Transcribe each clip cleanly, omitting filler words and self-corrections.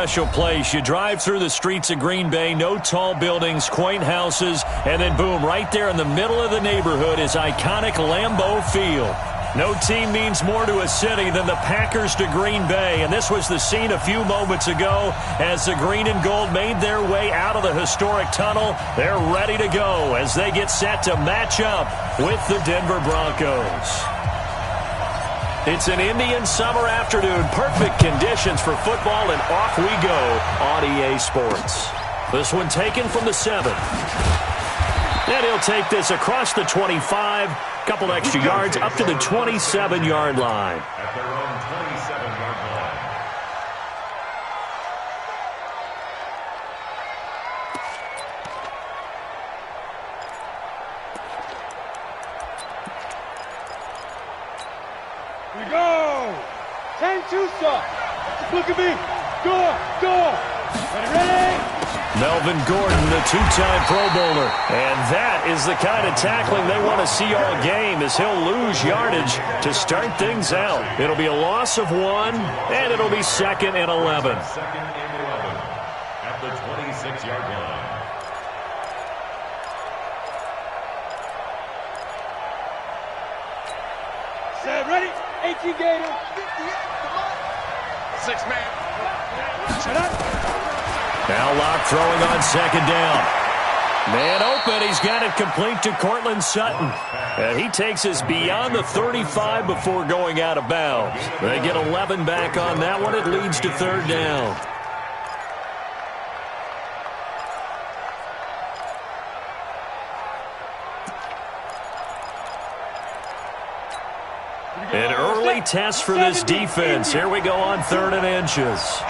special place. You drive through the streets of Green Bay, no tall buildings, quaint houses, and then boom, right there in the middle of the neighborhood is iconic Lambeau Field. No team means more to a city than the Packers to Green Bay, and this was the scene a few moments ago as the green and gold made their way out of the historic tunnel. They're ready to go as they get set to match up with the Denver Broncos. It's an Indian summer afternoon, perfect conditions for football, and off we go on EA Sports. This one taken from the 7. And he'll take this across the 25, couple extra yards up to the 27-yard line. At their own 27-yard line. Here we go. 10-2 stop. Look at me. Go. Ready? Melvin Gordon, the two-time Pro Bowler. And that is the kind of tackling they want to see all game as he'll lose yardage to start things out. It'll be a loss of 1, and it'll be 2nd and 11. 2nd and 11 at the 26-yard line. Set, ready? 18 Gator. 6 man. Shut up. Now Locke throwing on 2nd down. Man open. He's got it complete to Cortland Sutton. And he takes us beyond the 35 before going out of bounds. They get 11 back on that one. It leads to 3rd down. An early test for this defense. Here we go on 3rd and inches.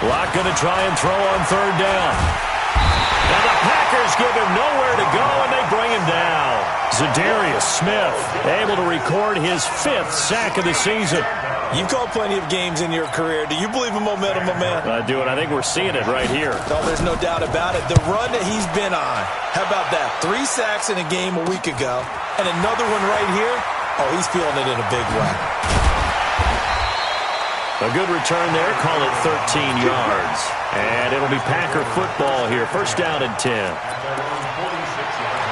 Locke going to try and throw on 3rd down. And the Packers give him nowhere to go, and they bring him down. Zadarius Smith able to record his 5th sack of the season. You've called plenty of games in your career. Do you believe in momentum, my man? I do, and I think we're seeing it right here. No, there's no doubt about it. The run that he's been on. How about that? 3 sacks in a game a week ago, and another one right here. Oh, he's feeling it in a big way. A good return there. Call it 13 yards. And it'll be Packer football here. 1st down and 10. At their own 46-yard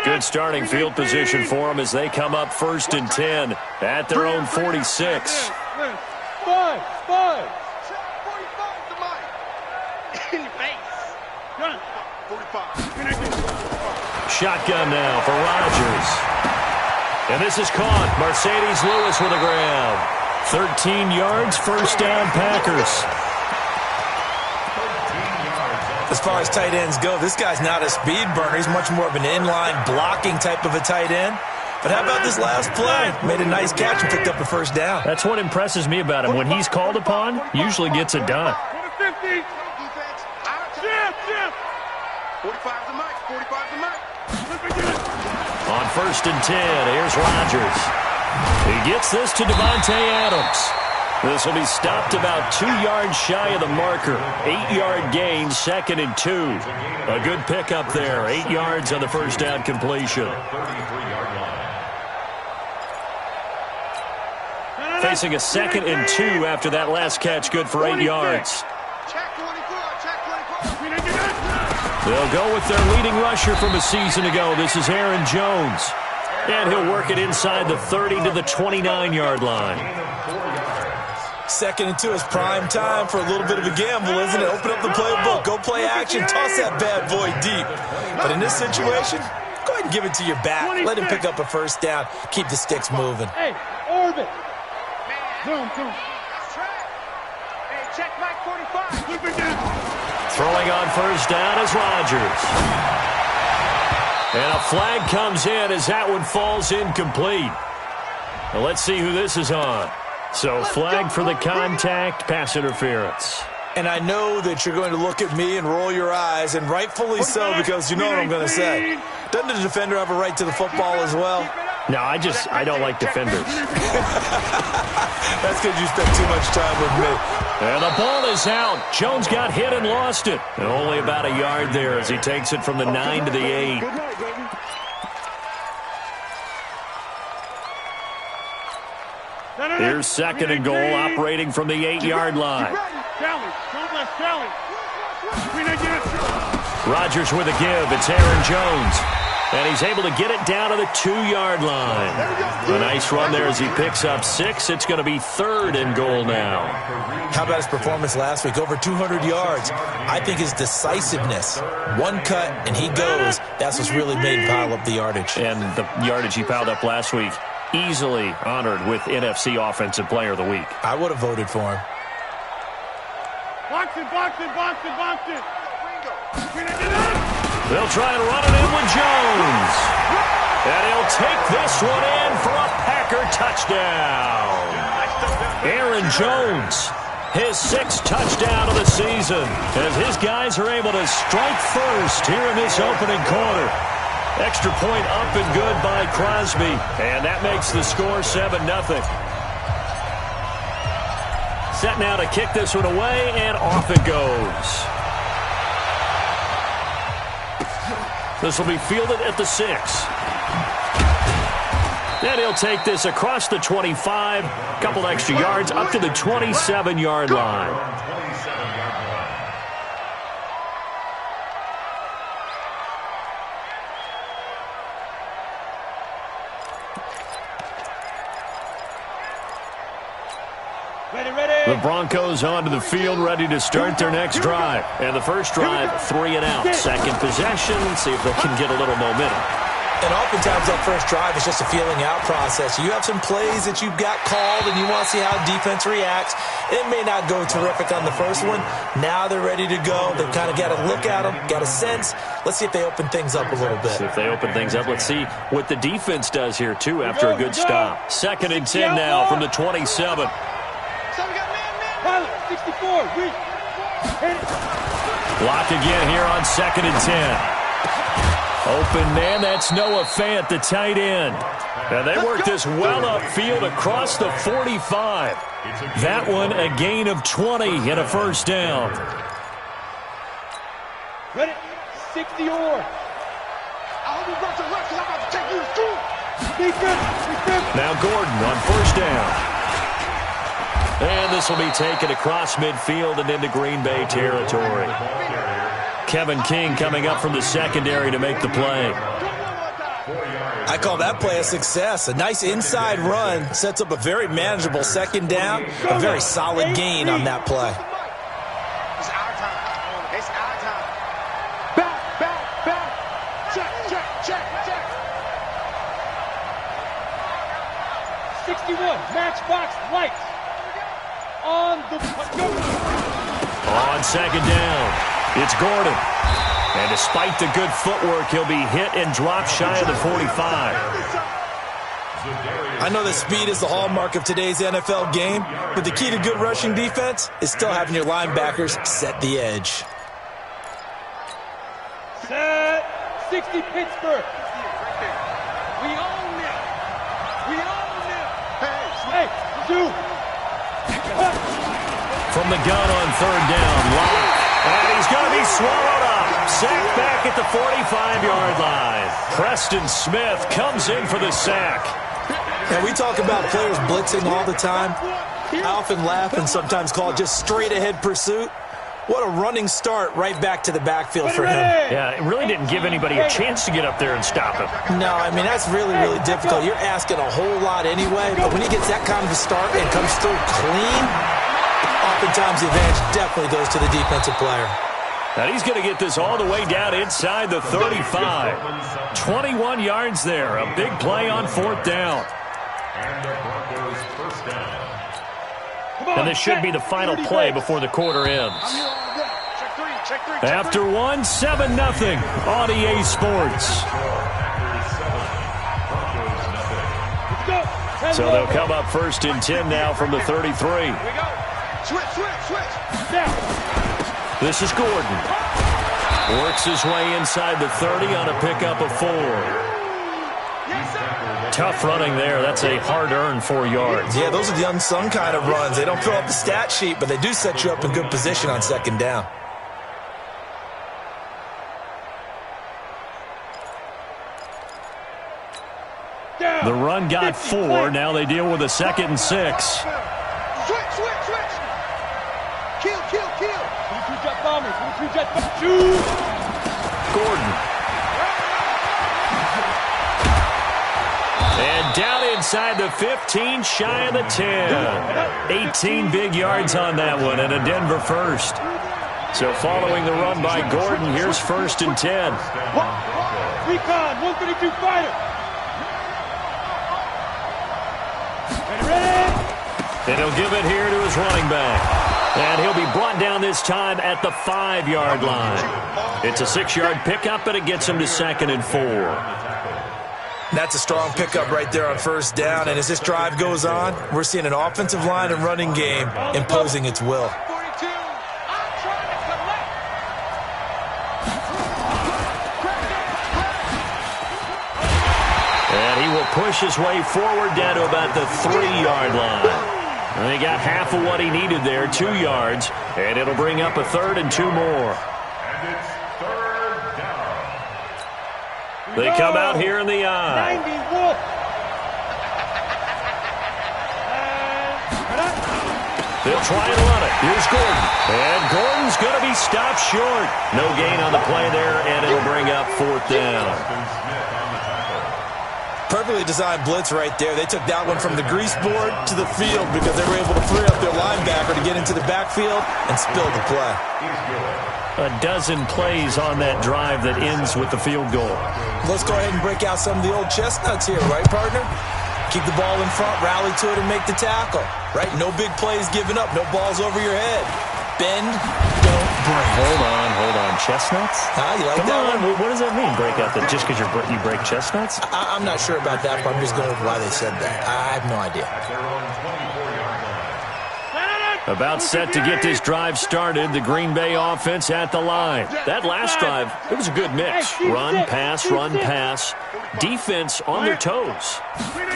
line. Good starting field position for them as they come up 1st and 10 at their own 46. 5. 45 to Mike. In your face. 45. Shotgun now for Rodgers. And this is caught. Mercedes Lewis with a grab. 13 yards, 1st down Packers. As far as tight ends go, this guy's not a speed burner. He's much more of an inline blocking type of a tight end. But how about this last play? Made a nice catch and picked up a 1st down. That's what impresses me about him. When he's called upon, usually gets it done. 50. Defense. Shift. 45 to Mike. 45 to Mike. On 1st and 10, here's Rodgers. He gets this to Devontae Adams. This will be stopped about 2 yards shy of the marker. 8-yard gain, 2nd and 2. A good pickup there. 8 yards on the 1st down completion. 33-yard line. Facing a 2nd and 2 after that last catch. Good for 8 yards. Check 24. They'll go with their leading rusher from a season ago. This is Aaron Jones. And he'll work it inside the 30 to the 29-yard line. 2nd and 2 is prime time for a little bit of a gamble, isn't it? Open up the playbook, go play action, toss that bad boy deep. But in this situation, go ahead and give it to your back. Let him pick up a 1st down. Keep the sticks moving. Hey, orbit. Zoom. Hey, check Mike 45. Throwing on 1st down is Rodgers. And a flag comes in as that one falls incomplete. Now let's see who this is on. So flag for the contact, pass interference. And I know that you're going to look at me and roll your eyes, and rightfully so, because you know what I'm going to say. Doesn't the defender have a right to the football as well? No, I don't like defenders. That's because you spent too much time with me. And the ball is out. Jones got hit and lost it. And only about a yard there as he takes it from the 9 to the 8. Here's second and goal, operating from the 8-yard line. Rodgers with a give. It's Aaron Jones. And he's able to get it down to the 2-yard line. A nice run there as he picks up 6. It's going to be third and goal now. How about his performance last week? Over 200 yards. I think his decisiveness. One cut, and he goes. That's what's really made him pile up the yardage. And the yardage he piled up last week, easily honored with NFC Offensive Player of the Week. I would have voted for him. Box it. They'll try and run it in with Jones. And he'll take this one in for a Packer touchdown. Aaron Jones, his 6th touchdown of the season, as his guys are able to strike first here in this opening quarter. Extra point up and good by Crosby. And that makes the score 7-0. Set now to kick this one away, and off it goes. This will be fielded at the 6. Then he'll take this across the 25. Couple extra yards up to the 27-yard line. The Broncos onto the field, ready to start their next drive. And the first drive, 3 and out. Second possession, see if they can get a little momentum. And oftentimes that first drive is just a feeling out process. You have some plays that you've got called and you want to see how defense reacts. It may not go terrific on the first one. Now they're ready to go. They've kind of got to look at them, got a sense. Let's see if they open things up a little bit. See if they open things up. Let's see what the defense does here, too, after a good stop. 2nd and 10 now from the 27. 64. Lock again here on 2nd and 10. Open man, that's Noah Fant, the tight end. And they work this well upfield across the 45. That one a gain of 20 and a first down. Ready? 60 or. Now Gordon on first down. And this will be taken across midfield and into Green Bay territory. Kevin King coming up from the secondary to make the play. I call that play a success. A nice inside run sets up a very manageable second down. A very solid gain on that play. It's our time. It's our time. Back. Check. 61. Matchbox lights. On second down, it's Gordon. And despite the good footwork, he'll be hit and dropped shy of the 45. I know that speed is the hallmark of today's NFL game, but the key to good rushing defense is still having your linebackers set the edge. Set. 60 Pittsburgh. We own it. Hey, Zoo. From the gun on third down, Lock. And he's going to be swallowed up. Sacked back at the 45-yard line. Preston Smith comes in for the sack. And we talk about players blitzing all the time. I often laugh and sometimes call it just straight-ahead pursuit. What a running start right back to the backfield for him. Yeah, it really didn't give anybody a chance to get up there and stop him. No, I mean, that's really, really difficult. You're asking a whole lot anyway, but when he gets that kind of a start and comes through clean, oftentimes the advantage definitely goes to the defensive player. And he's going to get this all the way down inside the 35. 21 yards there. A big play on fourth down. And the Broncos first down. And this should be the final play before the quarter ends. Check three. After one, 7-0 on EA Sports. So they'll come up first and 10 now from the 33. Here we go. Switch. This is Gordon. Works his way inside the 30 on a pickup of 4. Yes, sir. Tough running there. That's a hard-earned 4 yards. Yeah, those are the unsung kind of runs. They don't fill up the stat sheet, but they do set you up in good position on second down. The run got 4. Now they deal with a 2nd and 6. Switch. Kill. Jet bombers. Shoot. Gordon. And down inside the 15, shy of the 10. 18 big yards on that one, and a Denver first. So following the run by Gordon, here's 1st and 10. Recon, 132 fighter. Ready? And he'll give it here to his running back. And he'll be brought down this time at the 5-yard line. It's a 6-yard pickup, and it gets him to 2nd and 4. That's a strong pickup right there on 1st down. And as this drive goes on, we're seeing an offensive line and running game imposing its will. 42. I'm trying to collect. And he will push his way forward down to about the 3-yard line. And he got half of what he needed there, 2 yards, and it'll bring up a 3rd and 2 more. And it's 3rd down. They come out here in the I. 90 Wolf. They'll try and run it. Here's Gordon. And Gordon's going to be stopped short. No gain on the play there, and it'll bring up 4th down. Perfectly designed blitz right there. They took that one from the grease board to the field because they were able to free up their linebacker to get into the backfield and spill the play. A dozen plays on that drive that ends with the field goal. Let's go ahead and break out some of the old chestnuts here, right, partner? Keep the ball in front, rally to it, and make the tackle, right? No big plays given up, no balls over your head. Bend, don't break. Hold on. Chestnuts? You like Come that on. one? What does that mean, break out? That just because you break chestnuts? I'm not sure about that, but I'm just going with why they said that. I have no idea. About set to get this drive started, the Green Bay offense at the line. That last drive, it was a good mix. Run, pass, defense on their toes.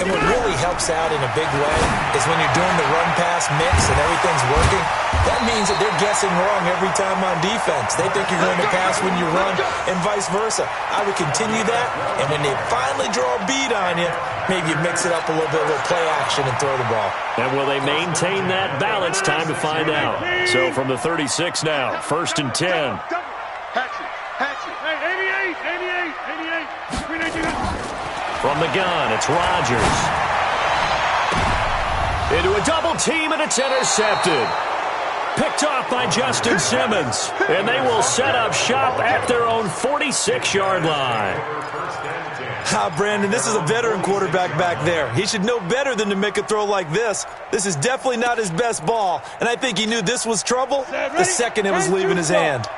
And what really helps out in a big way is when you're doing the run-pass mix and everything's working, that means that they're guessing wrong every time on defense. They think you're going to pass when you run and vice versa. I would continue that, and when they finally draw a bead on you, maybe you mix it up a little bit with play action and throw the ball. And will they maintain that balance? Time to find out. So from the 36 now, 1st and 10. Hatchet. Hey, 88. From the gun, it's Rodgers. Into a double team, and it's intercepted. Picked off by Justin Simmons. And they will set up shop at their own 46-yard line. Brandon, this is a veteran quarterback back there. He should know better than to make a throw like this. This is definitely not his best ball, and I think he knew this was trouble the second it was leaving his hand.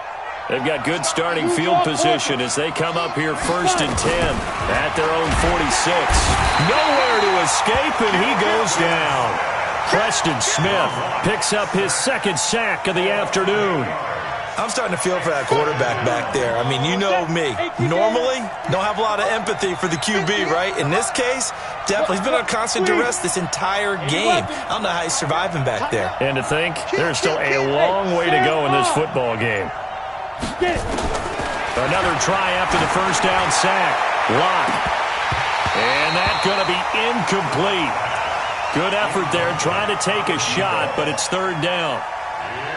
They've got good starting field position as they come up here 1st and 10 at their own 46. Nowhere to escape, and he goes down. Preston Smith picks up his 2nd sack of the afternoon. I'm starting to feel for that quarterback back there. I mean, you know me. Normally, don't have a lot of empathy for the QB, right? In this case, definitely. He's been on constant duress this entire game. I don't know how he's surviving back there. And to think, there's still a long way to go in this football game. Another try after the 1st down sack. Lock. And that's going to be incomplete. Good effort there trying to take a shot, but it's 3rd down.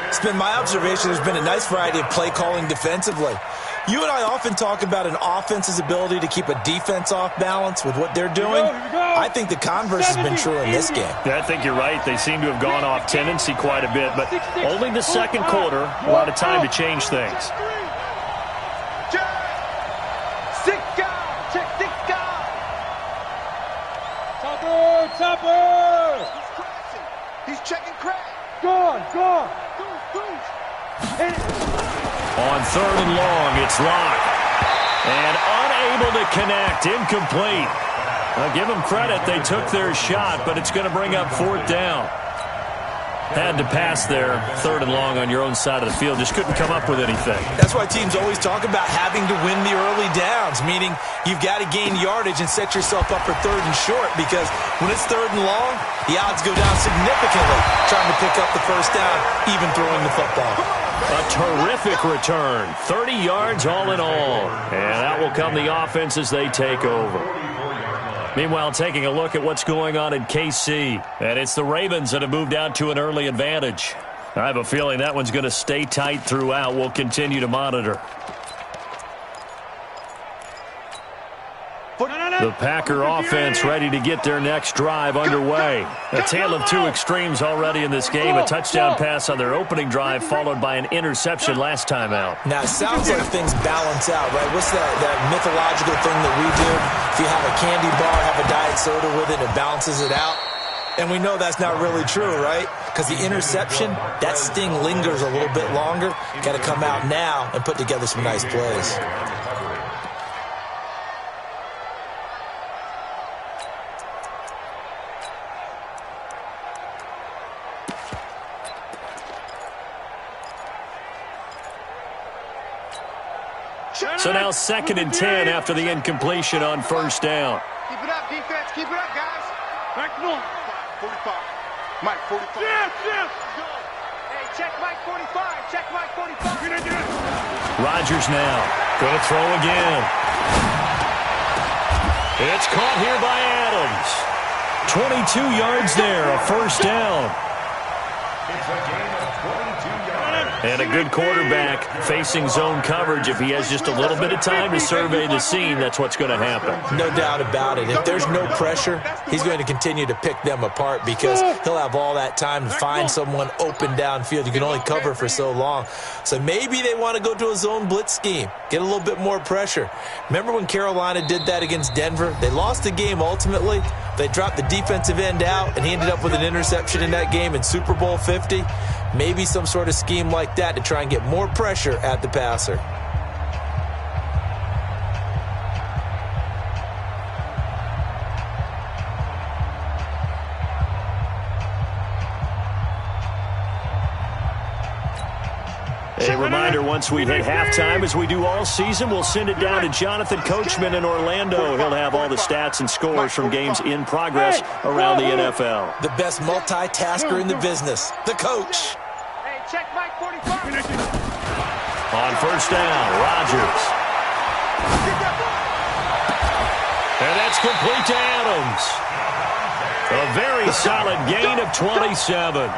It's been my observation there's been a nice variety of play calling defensively. You and I often talk about an offense's ability to keep a defense off balance with what they're doing. I think the converse has been true in this game. Yeah, I think you're right. They seem to have gone off tendency quite a bit, but only the 2nd quarter, a lot of time to change things. Topper! He's checking crack. Gone. On 3rd and long, it's Locke. And unable to connect, incomplete. I'll give them credit. They took their shot, but it's going to bring up 4th down. Had to pass there, 3rd and long on your own side of the field. Just couldn't come up with anything. That's why teams always talk about having to win the early downs, meaning you've got to gain yardage and set yourself up for 3rd and short, because when it's 3rd and long, the odds go down significantly trying to pick up the first down, even throwing the football. A terrific return. 30 yards all in all. And that will come the offense as they take over. Meanwhile, taking a look at what's going on in KC. And it's the Ravens that have moved out to an early advantage. I have a feeling that one's going to stay tight throughout. We'll continue to monitor. The Packer offense ready to get their next drive underway. A tale of two extremes already in this game. A touchdown pass on their opening drive followed by an interception last time out. Now, it sounds like things balance out, right? What's that mythological thing that we do? If you have a candy bar, have a diet soda with it, it balances it out. And we know that's not really true, right? Because the interception, that sting lingers a little bit longer. Got to come out now and put together some nice plays. So now 2nd and 10 after the incompletion on 1st down. Keep it up, defense. Keep it up, guys. Back to one. 45. Mike, 45. Yes, yes. Hey, check Mike 45. Check Mike 45. Rodgers now. Going to throw again. It's caught here by Adams. 22 yards there, a 1st down. It's a game of 22 yards. And a good quarterback facing zone coverage. If he has just a little bit of time to survey the scene, that's what's going to happen. No doubt about it. If there's no pressure, he's going to continue to pick them apart because he'll have all that time to find someone open downfield. You can only cover for so long. So maybe they want to go to a zone blitz scheme, get a little bit more pressure. Remember when Carolina did that against Denver? They lost the game ultimately. They dropped the defensive end out, and he ended up with an interception in that game in Super Bowl 50. Maybe some sort of scheme like that to try and get more pressure at the passer. A reminder, once we hit halftime, as we do all season, we'll send it down to Jonathan Coachman in Orlando. He'll have all the stats and scores from games in progress around the NFL. The best multitasker in the business, the coach. Hey, check Mike 45. On 1st down, Rodgers. And that's complete to Adams. A very solid gain of 27.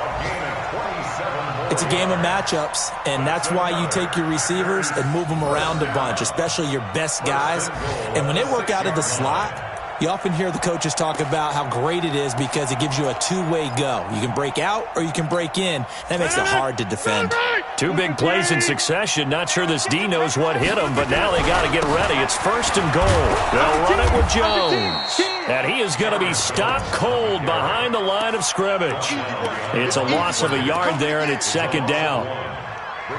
It's a game of matchups, and that's why you take your receivers and move them around a bunch, especially your best guys. And when they work out of the slot, you often hear the coaches talk about how great it is because it gives you a two-way go. You can break out or you can break in. That makes it hard to defend. Two big plays in succession. Not sure this D knows what hit him, but now they got to get ready. It's 1st and goal. They'll run it with Jones. And he is going to be stopped cold behind the line of scrimmage. It's a loss of a yard there, and it's 2nd down.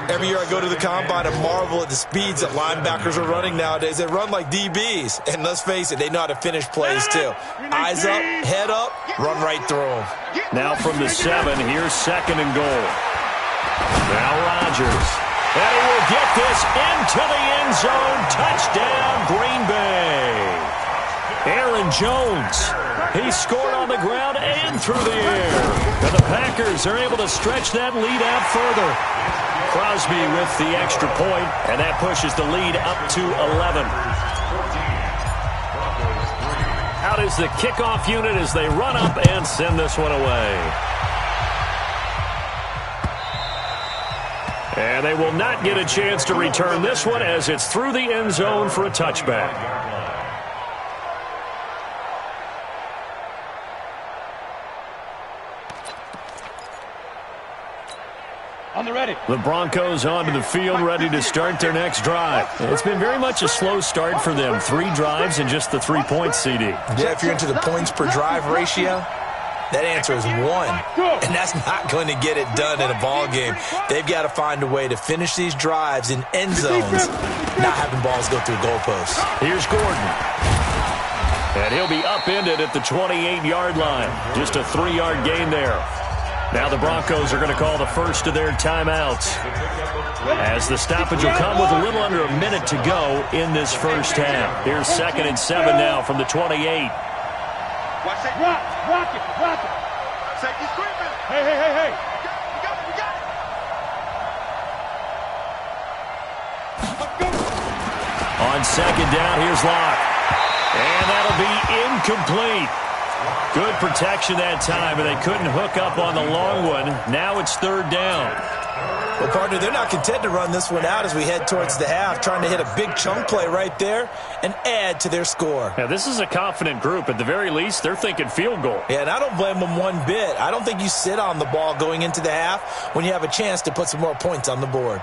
Every year I go to the combine and marvel at the speeds that linebackers are running nowadays. They run like DBs. And let's face it, they know how to finish plays too. Eyes up, head up, run right through them. Now from the 7, here's 2nd and goal. Now Rodgers. And he will get this into the end zone. Touchdown, Green Bay. Aaron Jones. He scored on the ground and through the air. And the Packers are able to stretch that lead out further. Crosby with the extra point, and that pushes the lead up to 11. Out is the kickoff unit as they run up and send this one away. And they will not get a chance to return this one as it's through the end zone for a touchback. On the ready. The Broncos onto the field, ready to start their next drive. It's been very much a slow start for them. 3 drives and just the 3 points, CD. Yeah, if you're into the points per drive ratio, that answer is 1. And that's not going to get it done in a ball game. They've got to find a way to finish these drives in end zones, not having balls go through goalposts. Here's Gordon. And he'll be upended at the 28-yard line. Just a 3-yard gain there. Now the Broncos are going to call the first of their timeouts, as the stoppage will come with a little under a minute to go in this first half. Here's 2nd and 7 now from the 28. Watch it. Rock it. Safety screaming. Hey. We got it. On 2nd down, here's Locke. And that'll be incomplete. Good protection that time, and they couldn't hook up on the long one. Now it's 3rd down. Well, partner, they're not content to run this one out as we head towards the half, trying to hit a big chunk play right there and add to their score. Now, this is a confident group. At the very least, they're thinking field goal. Yeah, and I don't blame them one bit. I don't think you sit on the ball going into the half when you have a chance to put some more points on the board.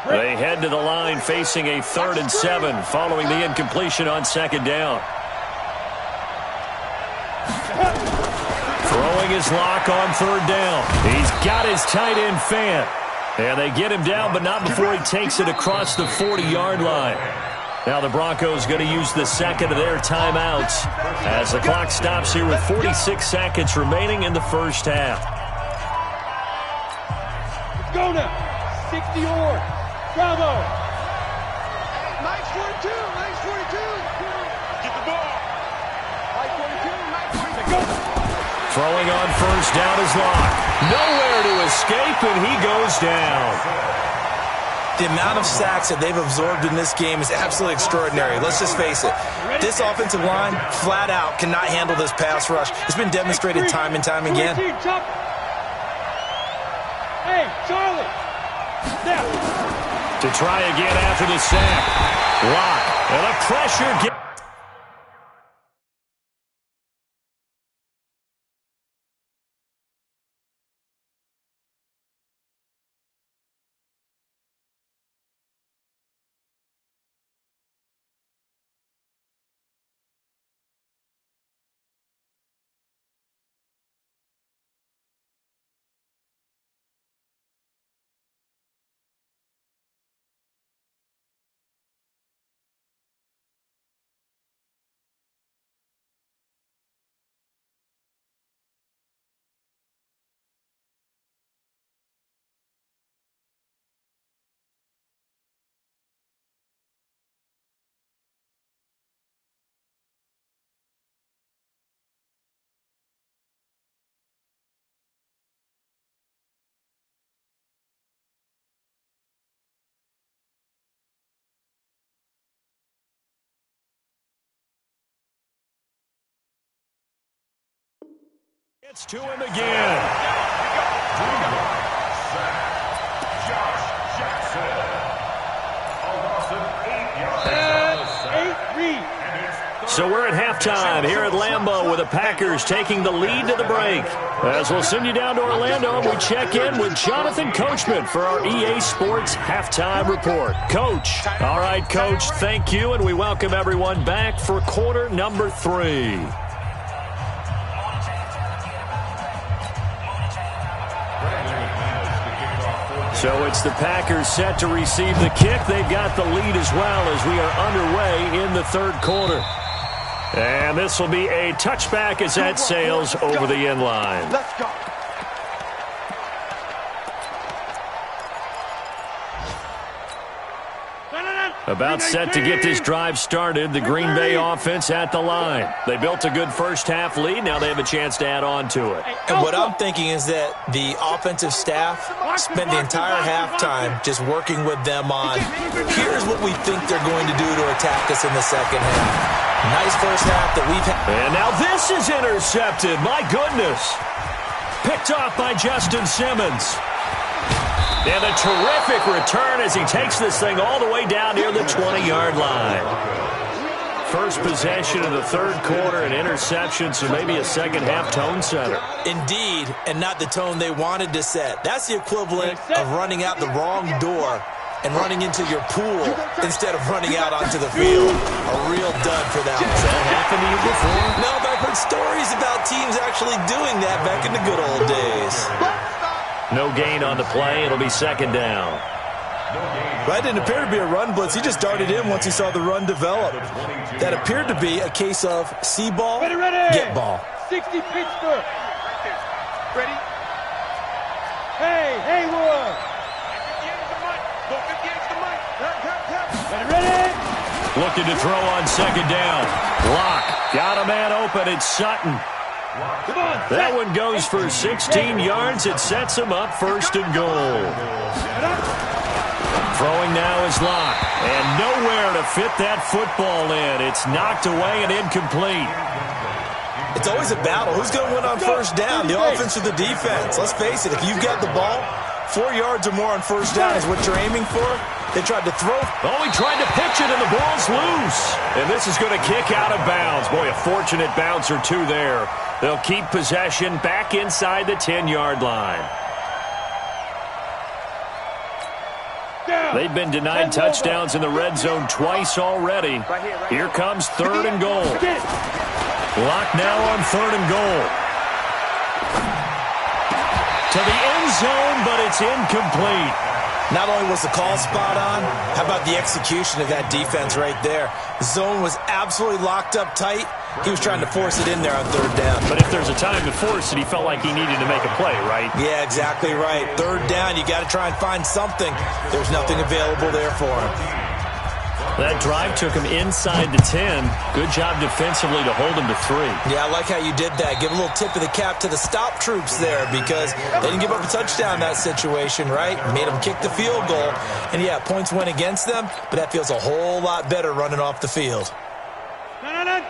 They head to the line facing a 3rd and 7 following the incompletion on 2nd down. Throwing his Lock on 3rd down. He's got his tight end Fant. And they get him down, but not before he takes it across the 40-yard line. Now the Broncos going to use the 2nd of their timeouts as the clock stops here with 46 seconds remaining in the first half. Let's go now. 60 yards. Bravo. Nice 42. Get the ball. Nice 42. Throwing on 1st down is Locke. Nowhere to escape, and he goes down. The amount of sacks that they've absorbed in this game is absolutely extraordinary. Let's just face it. This offensive line, flat out, cannot handle this pass rush. It's been demonstrated time and time again. Hey, Charlie. Now. To try again after the sack. Locke. And a pressure. It's to him again. So we're at halftime here at Lambeau with the Packers taking the lead to the break. As we'll send you down to Orlando, we check in with Jonathan Coachman for our EA Sports Halftime Report. Coach. All right, Coach, thank you, and we welcome everyone back for quarter number 3. So it's the Packers set to receive the kick. They've got the lead as well as we are underway in the 3rd quarter. And this will be a touchback as that sails over the end line. Let's go. About set to get this drive started. The Green Bay offense at the line. They built a good first half lead. Now they have a chance to add on to it. And what I'm thinking is that the offensive staff spent the entire halftime just working with them on, here's what we think they're going to do to attack us in the second half. Nice first half that we've had. And now this is intercepted. My goodness. Picked off by Justin Simmons. And a terrific return as he takes this thing all the way down near the 20-yard line. First possession of the 3rd quarter, an interception, so maybe a second-half tone setter. Indeed, and not the tone they wanted to set. That's the equivalent of running out the wrong door and running into your pool instead of running out onto the field. A real dud for that one. Has that happened to you before? No, but I've heard stories about teams actually doing that back in the good old days. No gain on the play. It'll be 2nd down. That didn't appear to be a run blitz. He just darted in once he saw the run develop. That appeared to be a case of see ball, get ball. 60 Pittsburgh. Ready? Hey, Haywood. Ready? Looking to throw on second down. Lock. Got a man open. It's Sutton. That one goes for 16 yards. It sets him up first and goal. Throwing now is Lock. And nowhere to fit that football in. It's knocked away and incomplete. It's always a battle. Who's going to win on first down, the offense or the defense? Let's face it, if you've got the ball, 4 yards or more on first down is what you're aiming for. They tried to throw. Oh, he tried to pitch it, and the ball's loose. And this is going to kick out of bounds. Boy, a fortunate bounce or two there. They'll keep possession back inside the 10-yard line. They've been denied touchdowns in the red zone twice already. Here comes third and goal. Lock now on third and goal. To the end zone, but it's incomplete. Not only was the call spot on, how about the execution of that defense right there? The zone was absolutely locked up tight. He was trying to force it in there on third down. But if there's a time to force it, he felt like he needed to make a play, right? Yeah, exactly right. Third down, you got to try and find something. There's nothing available there for him. That drive took him inside the 10. Good job defensively to hold him to 3. Yeah, I like how you did that. Give a little tip of the cap to the stop troops there because they didn't give up a touchdown in that situation, right? Made them kick the field goal. And, yeah, points went against them, but that feels a whole lot better running off the field.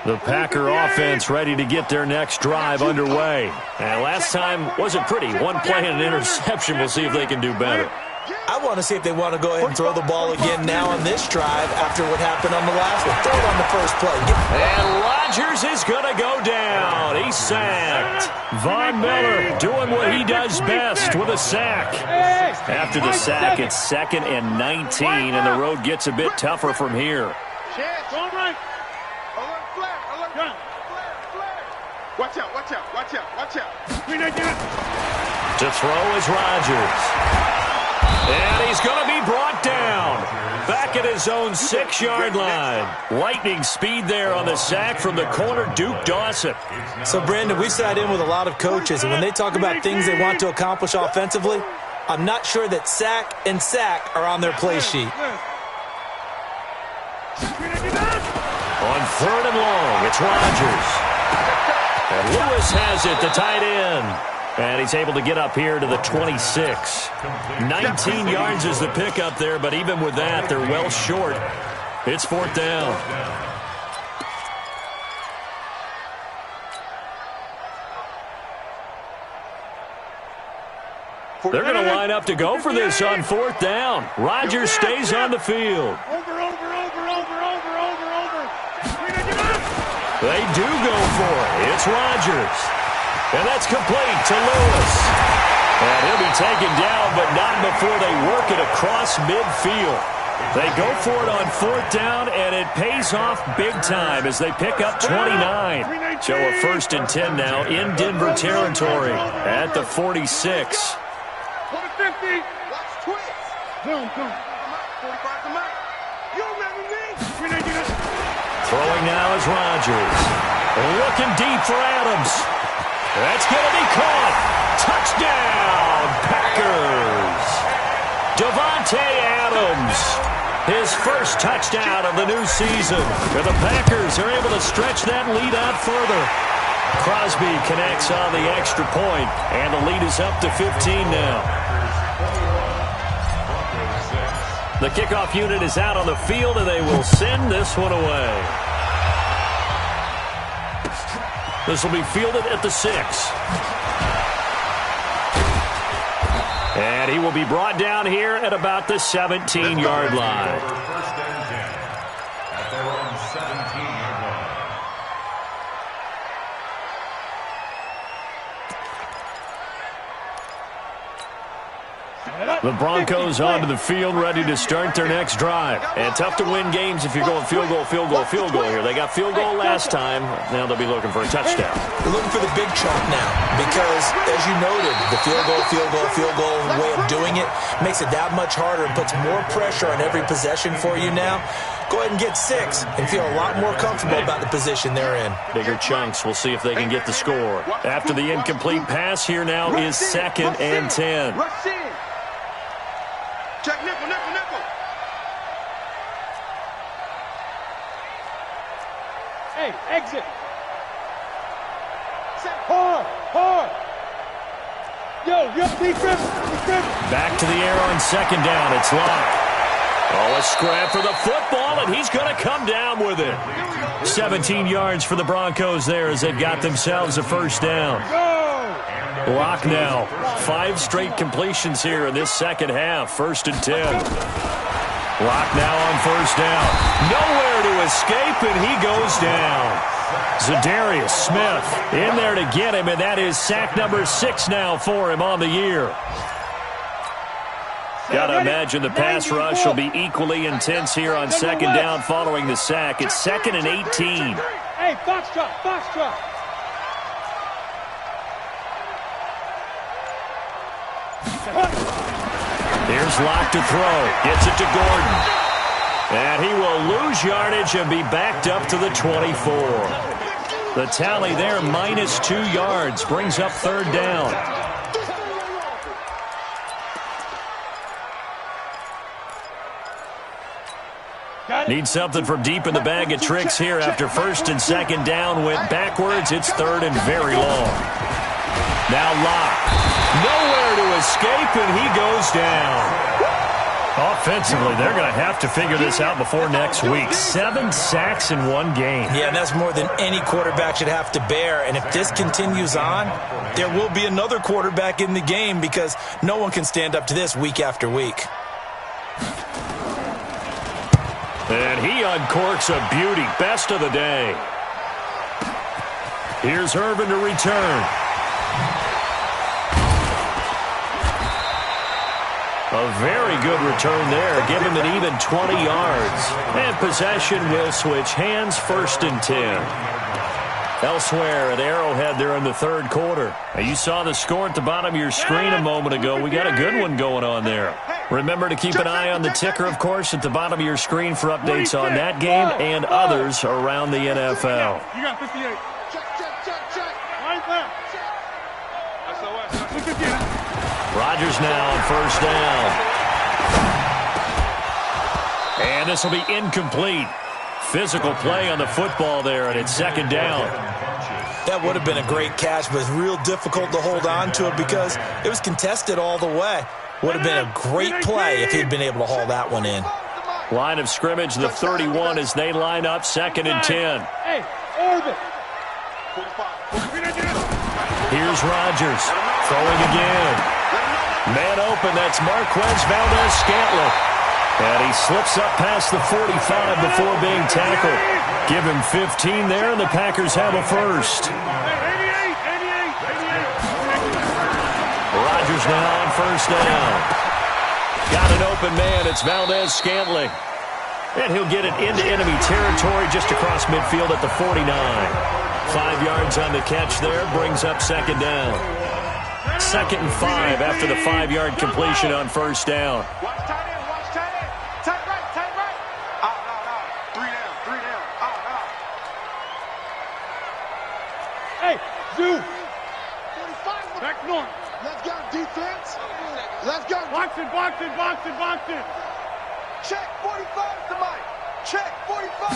The Packer offense ready to get their next drive underway. And last time wasn't pretty. One play and an interception. We'll see if they can do better. I want to see if they want to go ahead and throw the ball again now on this drive after what happened on the last one. Throw it on the first play. And Rodgers is going to go down. He's sacked. Von Miller doing what he does best with a sack. After the sack, it's 2nd and 19, and the road gets a bit tougher from here. Watch out, watch out, watch out, watch out. To throw is Rodgers. And he's going to be brought down. Back at his own 6-yard line. Lightning speed there on the sack from the corner, Duke Dawson. So, Brandon, we've sat in with a lot of coaches, and when they talk about things they want to accomplish offensively, I'm not sure that sack and sack are on their play sheet. On third and long, it's Rodgers. And Lewis has it, the tight end. And he's able to get up here to the 26. 19 yards is the pickup there, but even with that, they're well short. It's 4th down. They're going to line up to go for this on 4th down. Rodgers stays on the field. They do go for it. It's Rodgers. And that's complete to Lewis. And he'll be taken down, but not before they work it across midfield. They go for it on 4th down, and it pays off big time as they pick up 29. So a 1st and 10 now in Denver territory at the 46. Throwing now is Rodgers. Looking deep for Adams. That's going to be caught. Touchdown, Packers. Davante Adams. His first touchdown of the new season. And the Packers are able to stretch that lead out further. Crosby connects on the extra point, and the lead is up to 15 now. The kickoff unit is out on the field, and they will send this one away. This will be fielded at the 6. And he will be brought down here at about the 17-yard line. First and 10 at their own 17-yard line. The Broncos onto the field, ready to start their next drive. And tough to win games if you're going field goal, field goal, field goal here. They got field goal last time. Now they'll be looking for a touchdown. They're looking for the big chunk now because, as you noted, the field goal way of doing it makes it that much harder and puts more pressure on every possession for you now. Go ahead and get 6 and feel a lot more comfortable about the position they're in. Bigger chunks. We'll see if they can get the score. After the incomplete pass, here now is 2nd and 10. Rush in. Check nickel, nickel, nickel. Hey, exit. Hard, hard. Yo, defense. Back to the air on 2nd down. It's Locke. Oh, a scrap for the football, and he's going to come down with it. 17 yards for the Broncos there as they've got themselves a first down. Locke now. 5 straight completions here in this second half. 1st and 10. Locke now on first down. Nowhere to escape, and he goes down. Zadarius Smith in there to get him, and that is sack number 6 now for him on the year. Got to imagine the pass rush will be equally intense here on 2nd down following the sack. It's 2nd and 18. Hey, box drop. Here's Locke to throw. Gets it to Gordon. And he will lose yardage and be backed up to the 24. The tally there, minus 2 yards, brings up 3rd down. Need something from deep in the bag of tricks here after 1st and 2nd down went backwards. It's 3rd and very long. Now Locke. Nowhere to escape, and he goes down. Offensively, they're going to have to figure this out before next week. 7 sacks in one game. Yeah, and that's more than any quarterback should have to bear. And if this continues on, there will be another quarterback in the game because no one can stand up to this week after week. And he uncorks a beauty. Best of the day. Here's Irvin to return. A very good return there. Give him an even 20 yards. And possession will switch hands. 1st and 10. Elsewhere at Arrowhead there in the 3rd quarter. Now, you saw the score at the bottom of your screen a moment ago. We got a good one going on there. Remember to keep an eye on the ticker, of course, at the bottom of your screen for updates on that game and others around the NFL. You got 58. Check. Right there. Rodgers now on 1st down. And this will be incomplete. Physical play on the football there, and it's 2nd down. That would have been a great catch, but it's real difficult to hold on to it because it was contested all the way. Would have been a great play if he'd been able to haul that one in. Line of scrimmage, the 31 as they line up 2nd and 10. Hey, orbit. Here's Rodgers throwing again. Man open, that's Marquez Valdez-Scantling. And he slips up past the 45 before being tackled. Give him 15 there, and the Packers have a first. Rodgers now on 1st down. Got an open man. It's Valdez-Scantling. And he'll get it into enemy territory just across midfield at the 49. 5 yards on the catch there. Brings up 2nd down. 2nd and 5 after the 5-yard completion on 1st down. Hey, Zoo. Back north. Let's go, defense. Let's go. Boxing. Check 45 to Mike. Check 45.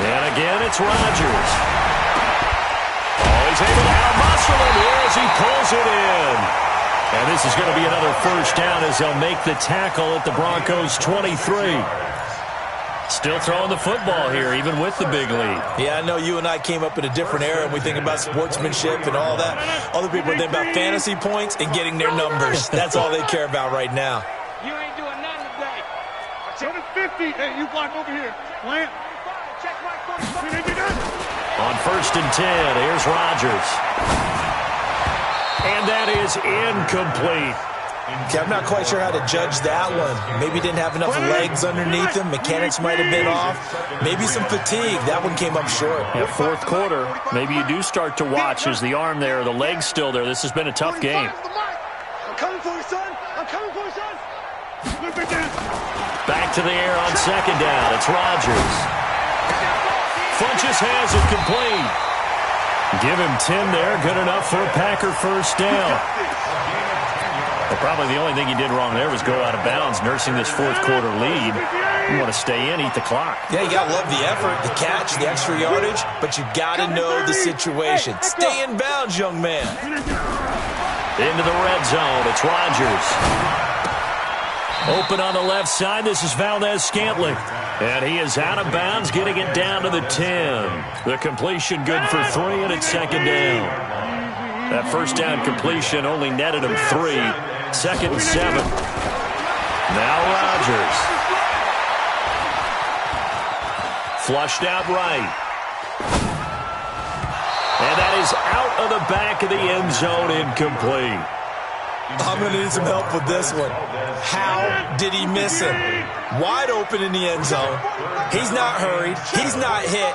And again, it's Rodgers. Oh, he's able to out-muscle him here as he pulls it in. And this is going to be another 1st down as they'll make the tackle at the Broncos' 23. Still throwing the football here, even with the big lead. Yeah, I know you and I came up in a different era, and we think about sportsmanship and all that. Other people think about fantasy points and getting their numbers. That's all they care about right now. You ain't doing nothing today. Check it 50. Hey, you block over here. Plant. Check my 45. On 1st and 10, here's Rodgers. And that is incomplete. Okay, I'm not quite sure how to judge that one. Maybe didn't have enough legs underneath him. Mechanics might have been off. Maybe some fatigue. That one came up short. Yeah, fourth quarter, maybe you do start to watch as the arm there, the leg's still there. This has been a tough game. I'm coming for you, son. I'm coming for you, son. Back to the air on second down. It's Rodgers. Funches has it complete. Give him 10 there. Good enough for a Packer first down. Well, probably the only thing he did wrong there was go out of bounds, nursing this fourth quarter lead. You want to stay in, eat the clock. Yeah, you got to love the effort, the catch, the extra yardage, but you got to know the situation. Stay in bounds, young man. Into the red zone. It's Rodgers. Open on the left side. This is Valdez-Scantling. And he is out of bounds, getting it down to the 10. The completion good for 3, and it's second down. That first down completion only netted him 3. Second and 7. Now Rodgers. Flushed out right. And that is out of the back of the end zone, incomplete. I'm going to need some help with this one. How did he miss him? Wide open in the end zone. He's not hurried. He's not hit.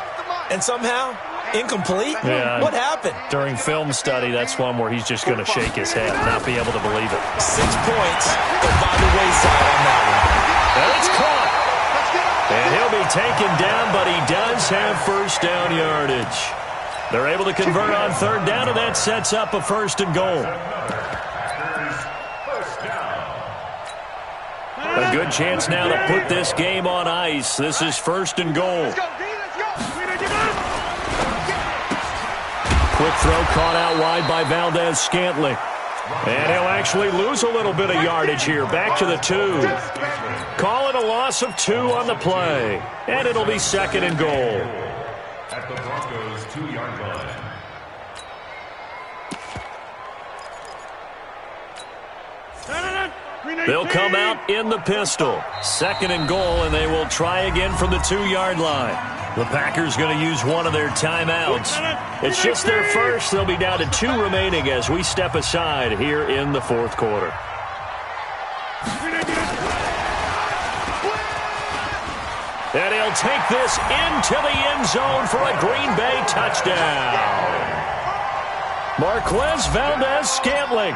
And somehow, incomplete? Yeah. What happened? During film study, that's one where he's just going to shake his head, not be able to believe it. 6 points go by the wayside on that one. And it's caught. And he'll be taken down, but he does have first down yardage. They're able to convert on third down, and that sets up a first and goal. A good chance now to put this game on ice. This is first and goal. Quick throw caught out wide by Valdez-Scantling. And he'll actually lose a little bit of yardage here. Back to the 2. Call it a loss of 2 on the play. And it'll be second and goal. At the Broncos' 2-yard line. They'll come out in the pistol. Second and goal, and they will try again from the 2-yard line. The Packers going to use one of their timeouts. It's just their first. They'll be down to 2 remaining as we step aside here in the fourth quarter. And he'll take this into the end zone for a Green Bay touchdown. Marquez Valdez-Scantling,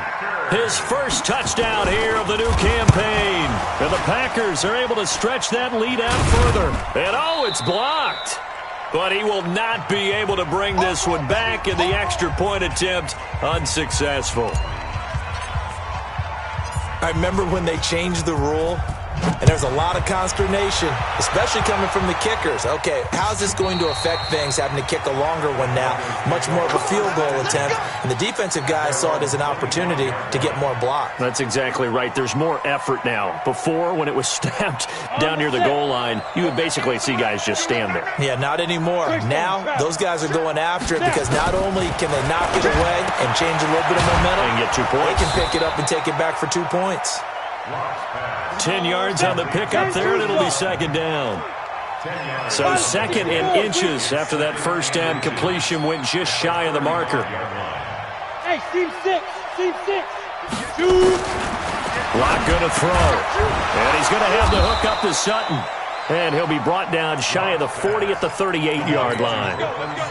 his first touchdown here of the new campaign. And the Packers are able to stretch that lead out further. And oh, it's blocked. But he will not be able to bring this one back, and the extra point attempt unsuccessful. I remember when they changed the rule, and there's a lot of consternation, especially coming from the kickers. Okay, how's this going to affect things, having to kick a longer one now? Much more of a field goal attempt, and the defensive guys saw it as an opportunity to get more block. That's exactly right. There's more effort now. Before, when it was snapped down near the goal line, you would basically see guys just stand there. Yeah, not anymore. Now, those guys are going after it because not only can they knock it away and change a little bit of momentum, And get 2 points. they can pick it up and take it back for 2 points. 10 yards on the pickup there, and it'll be second down. So second and inches after that first down completion went just shy of the marker. Hey, team 6. 2. Locke going to throw. And he's going to have the hook up to Sutton. And he'll be brought down shy of the 40 at the 38-yard line.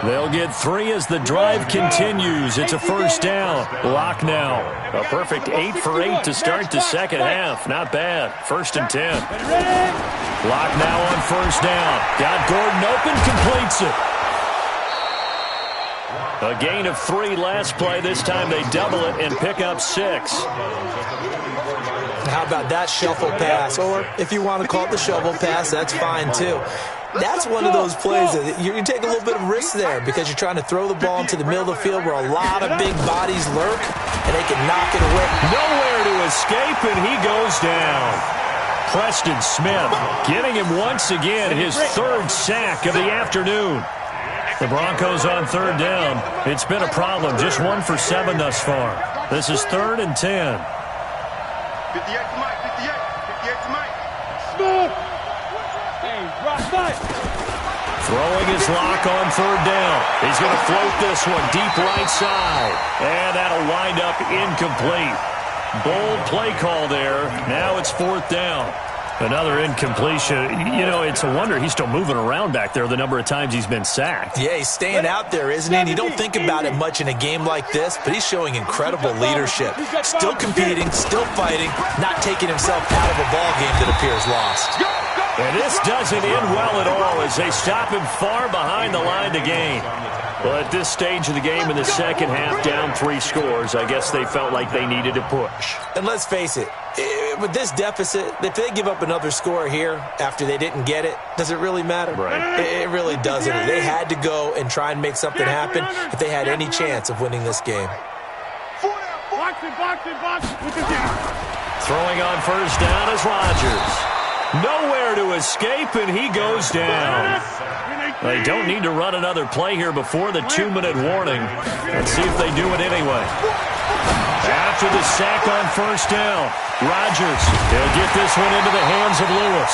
They'll get 3 as the drive continues. It's a first down. Locke now. A perfect 8 for 8 to start the second half. Not bad. First and 10. Locke now on first down. Got Gordon open, completes it. A gain of 3 last play. This time they double it and pick up 6. How about that shuffle pass? Or if you want to call it the shovel pass, that's fine too. That's one of those plays that you take a little bit of risk there because you're trying to throw the ball into the middle of the field where a lot of big bodies lurk, and they can knock it away. Nowhere to escape, and he goes down. Preston Smith getting him once again his 3rd sack of the afternoon. The Broncos on third down. It's been a problem. Just 1 for 7 thus far. This is 3rd and 10. 58 to Mike, 58 to Mike. Smooth. Hey, rock fight. Throwing his Lock on third down. He's going to float this one deep right side. And that'll wind up incomplete. Bold play call there. Now it's 4th down. Another incompletion. You know, it's a wonder he's still moving around back there the number of times he's been sacked. Yeah, he's staying out there, isn't he? And you don't think about it much in a game like this, but he's showing incredible leadership. Still competing, still fighting, not taking himself out of a ball game that appears lost. And this doesn't end well at all as they stop him far behind the line to gain. Well, at this stage of the game in the second half, down 3 scores, I guess they felt like they needed to push. And let's face it, with this deficit, if they give up another score here after they didn't get it, does it really matter? Right. It really doesn't. They had to go and try and make something happen if they had any chance of winning this game. Throwing on first down is Rodgers. Nowhere to escape, and he goes down. They don't need to run another play here before the 2-minute warning. Let's see if they do it anyway. After the sack on first down, Rodgers, he'll get this one into the hands of Lewis.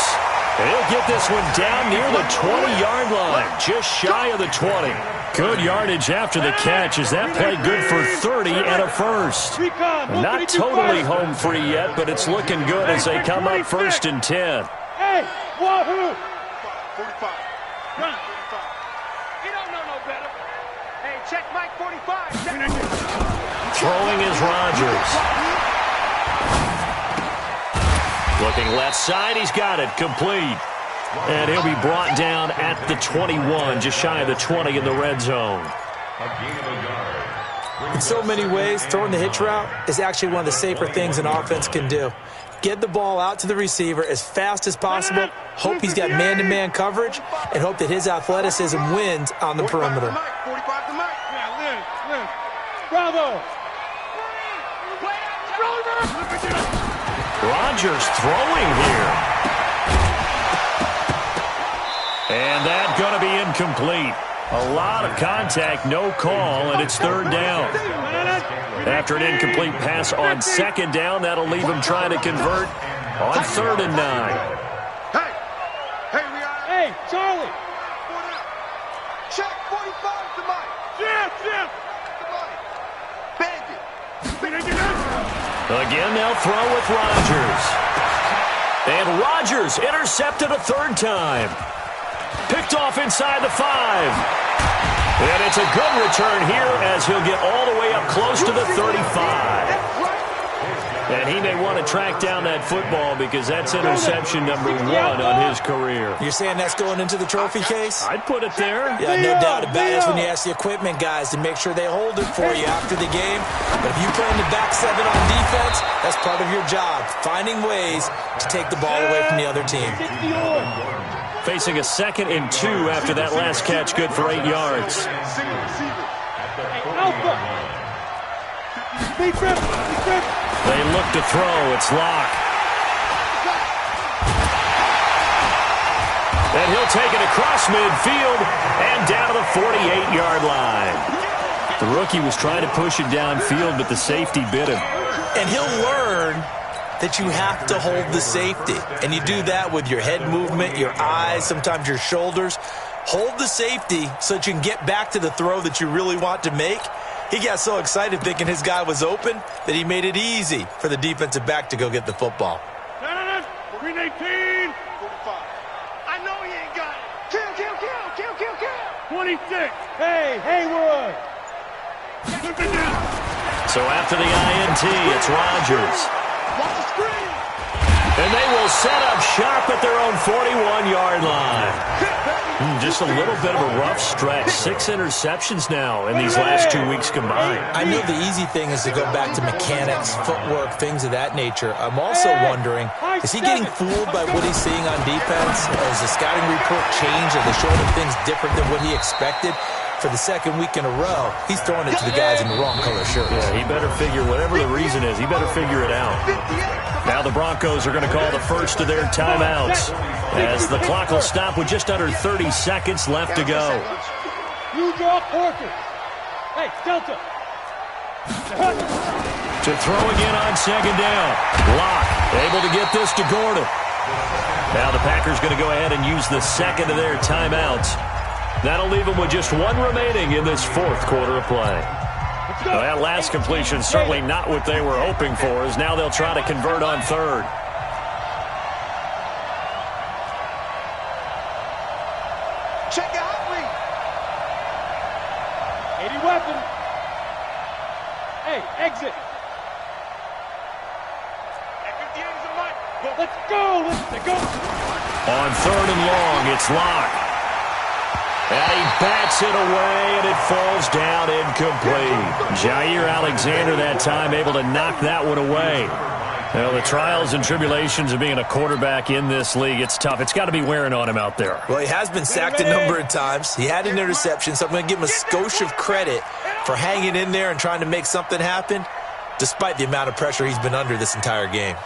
He'll get this one down near the 20-yard line, just shy of the 20. Good yardage after the catch. Is that play good for 30 and a first? Not totally home free yet, but it's looking good as they come up 1st and 10. Hey, wahoo! 45. Run. You don't know no better. Hey, check Mike 45. Check. Throwing is Rodgers. Looking left side, he's got it, complete. And he'll be brought down at the 21, just shy of the 20 in the red zone. In so many ways, throwing the hitch route is actually one of the safer things an offense can do. Get the ball out to the receiver as fast as possible, hope he's got man-to-man coverage, and hope that his athleticism wins on the perimeter. 45 to Mike. Yeah, Liz. Bravo! Rodgers throwing here. And that's going to be incomplete. A lot of contact, no call, and it's 3rd down. After an incomplete pass on 2nd down, that'll leave him trying to convert on 3rd and 9. Hey, we are. Hey, Charlie! Check 45 to Mike. Jim! Bandit. Again, they'll throw with Rodgers. And Rodgers intercepted a 3rd time. Picked off inside the 5. And it's a good return here as he'll get all the way up close to the 35. And he may want to track down that football because that's interception number 1 on his career. You're saying that's going into the trophy case? I'd put it there. Yeah, no doubt about it. That's when you ask the equipment guys to make sure they hold it for you after the game. But if you play in the back 7 on defense, that's part of your job, finding ways to take the ball away from the other team. Facing a 2nd and 2 after that last catch, good for 8 yards. Alpha! Big trip! They look to throw. It's Locke. And he'll take it across midfield and down to the 48-yard line. The rookie was trying to push it downfield, but the safety bit him. And he'll learn that you have to hold the safety. And you do that with your head movement, your eyes, sometimes your shoulders. Hold the safety so that you can get back to the throw that you really want to make. He got so excited thinking his guy was open that he made it easy for the defensive back to go get the football. Green 18! 45. I know he ain't got it. Kill. 26! Hey, Haywood! So after the INT, it's Rodgers. Watch the screen. And they will set up shop at their own 41-yard line. Just a little bit of a rough stretch. 6 interceptions now in these last 2 weeks combined. I know the easy thing is to go back to mechanics, footwork, things of that nature. I'm also wondering, is he getting fooled by what he's seeing on defense? Has the scouting report changed? Are they showing him things different than what he expected? For the 2nd week in a row, he's throwing it to the guys in the wrong color shirts. Yeah, he better figure, whatever the reason is, he better figure it out. Now the Broncos are going to call the first of their timeouts as the clock will stop with just under 30 seconds left to go. You draw Porter. Hey, Delta. To throw again on 2nd down. Locke able to get this to Gordon. Now the Packers going to go ahead and use the 2nd of their timeouts. That'll leave them with just 1 remaining in this 4th quarter of play. Well, that last completion certainly not what they were hoping for, as now they'll try to convert on third. Check it out, Lee. 80 weapon. Hey, exit. Let's go. Let's go. On third and long, it's Locke. And he bats it away, and it falls down incomplete. Jair Alexander that time able to knock that one away. Well, the trials and tribulations of being a quarterback in this league, it's tough. It's got to be wearing on him out there. Well, he has been sacked a number of times. He had an interception, so I'm going to give him a skosh of credit for hanging in there and trying to make something happen, despite the amount of pressure he's been under this entire game.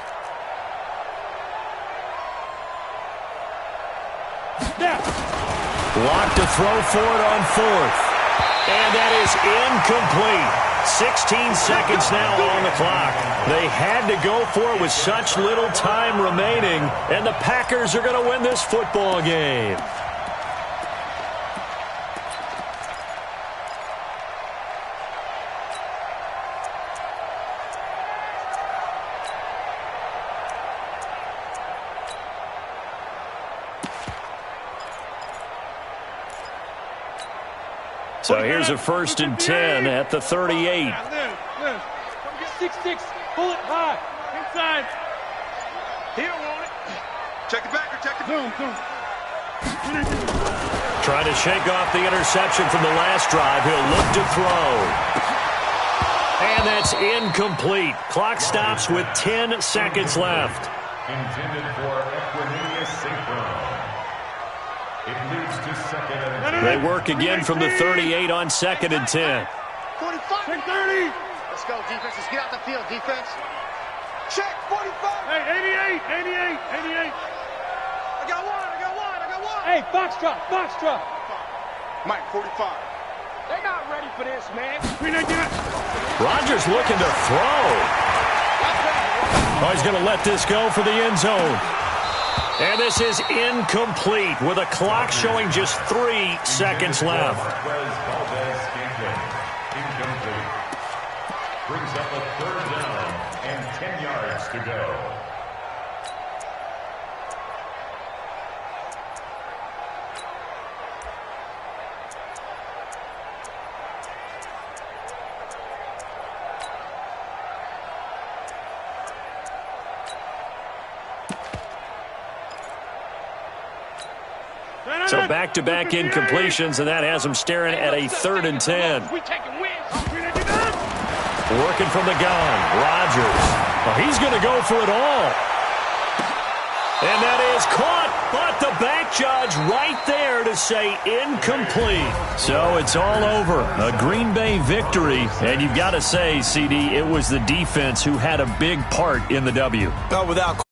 Locke to throw for it on fourth. And that is incomplete. 16 seconds now on the clock. They had to go for it with such little time remaining, and the Packers are going to win this football game. So here's a 1st and 10 at the 38. 6-6, pull it high, inside. He don't want it. Check the back or check the boom. Trying to shake off the interception from the last drive. He'll look to throw. And that's incomplete. Clock stops with 10 seconds left. Intended for Equanimeous St. Brown. It leads to second and 10. They work again from the 38 on 2nd and 10. 45. Check 30. Let's go, defense. Let's get out the field, defense. Check 45. Hey, 88. I got one. Hey, box drop. Mike, 45. They're not ready for this, man. Rodgers looking to throw. Oh, he's going to let this go for the end zone. And this is incomplete with a clock showing just 3 seconds left. Incomplete. Brings up a 3rd down and 10 yards to go. So back-to-back incompletions, and that has him staring at a 3rd and 10. Working from the gun, Rodgers. Well, he's going to go for it all. And that is caught, but the back judge right there to say incomplete. So it's all over. A Green Bay victory. And you've got to say, CD, it was the defense who had a big part in the W. Without